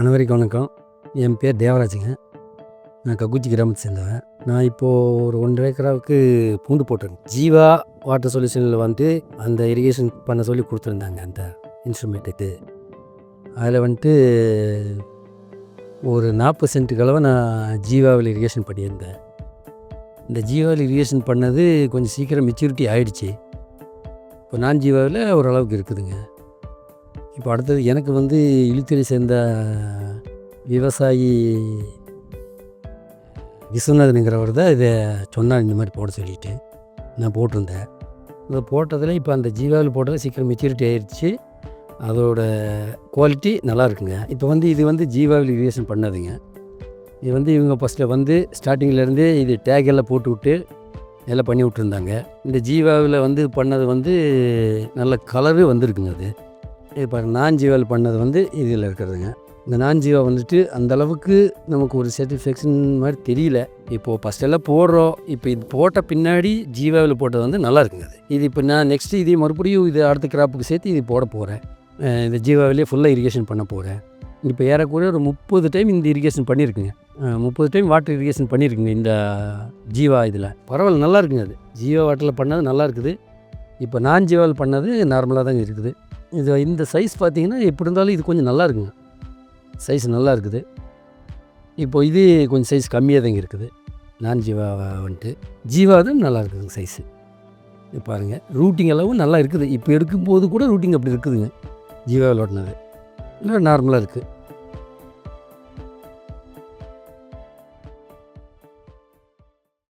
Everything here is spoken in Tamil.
அனைவருக்கும் வணக்கம். என் பேர் தேவராஜுங்க. நான் கக்குச்சி கிராமத்தை சேர்ந்தவன். நான் இப்போது ஒரு 1.5 ஏக்கராவுக்கு பூண்டு போட்டிருக்கேன். ஜீவா வாட்டர் சொல்யூஷனில் வந்து அந்த இரிகேஷன் பண்ண சொல்லி கொடுத்துருந்தாங்க அந்த இன்ஸ்ட்ருமெண்ட்டுக்கு. அதில் வந்துட்டு ஒரு 40 சென்ட்டுக்கு அளவு நான் ஜீவாவில் இரிகேஷன் பண்ணியிருந்தேன். இந்த ஜீவாவில் இரிகேஷன் பண்ணது கொஞ்சம் சீக்கிரம் மெச்சூரிட்டி ஆகிடுச்சு. இப்போ நான் ஜீவாவில் ஓரளவுக்கு இருக்குதுங்க. இப்போ அடுத்தது எனக்கு வந்து இழுத்துறை சேர்ந்த விவசாயி விஸ்வநாதனுங்கிறவர் தான் இதை சொன்னார், இந்த மாதிரி போட சொல்லிவிட்டு. நான் போட்டிருந்தேன். இதை போட்டதில் இப்போ அந்த ஜீவாவில் போட்டதில் சீக்கிரம் மெச்சூரிட்டி ஆகிடுச்சு. அதோட குவாலிட்டி நல்லா இருக்குங்க. இப்போ வந்து இது வந்து ஜீவாவில் இரிகேஷன் பண்ணதுங்க. இது வந்து இவங்க ஃபஸ்ட்டில் வந்து ஸ்டார்டிங்லேருந்தே இது டேக் எல்லாம் போட்டு விட்டு எல்லாம் பண்ணி விட்ருந்தாங்க. இந்த ஜீவாவில் வந்து பண்ணது வந்து நல்ல கலரு வந்திருக்குங்க. அது இப்போ நான் ஜீவாவில் பண்ணது வந்து இதில் இருக்கிறதுங்க. இந்த நான் ஜீவா வந்துட்டு அந்தளவுக்கு நமக்கு ஒரு சாட்டிஸ்ஃபேக்ஷன் மாதிரி தெரியல. இப்போது ஃபஸ்ட்டெல்லாம் போடுறோம். இப்போ இது போட்ட பின்னாடி ஜீவாவில் போட்டது வந்து நல்லா இருக்குங்க. இது இப்போ நான் நெக்ஸ்ட்டு இதே மறுபடியும் இது அடுத்த கிராப்புக்கு சேர்த்து இது போட போகிறேன். இந்த ஜீவாவிலே ஃபுல்லாக இரிகேஷன் பண்ண போகிறேன். இப்போ ஏறக்குறைய ஒரு 30 டைம் இந்த இரிகேஷன் பண்ணியிருக்குங்க. 30 டைம் வாட்டர் இரிகேஷன் பண்ணியிருக்குங்க இந்த ஜீவா இதில். பரவாயில்ல, நல்லா இருக்குங்க. அது ஜீவா வாட்டரில் பண்ணது நல்லா இருக்குது. இப்போ நான் ஜீவாவில் பண்ணது நார்மலாக தாங்க இருக்குது. இது இந்த சைஸ் பார்த்திங்கன்னா எப்படி இருந்தாலும் இது கொஞ்சம் நல்லா இருக்குங்க. சைஸ் நல்லா இருக்குது. இப்போ இது கொஞ்சம் சைஸ் கம்மியாக தாங்க இருக்குது. நான் ஜீவா வந்துட்டு ஜீவா தான் நல்லா இருக்குதுங்க சைஸு. பாருங்கள், ரூட்டிங் அளவும் நல்லா இருக்குது. இப்போ எடுக்கும்போது கூட ரூட்டிங் அப்படி இருக்குதுங்க. ஜீவாவில் ஓட்டினது இல்லை நார்மலாக இருக்குது.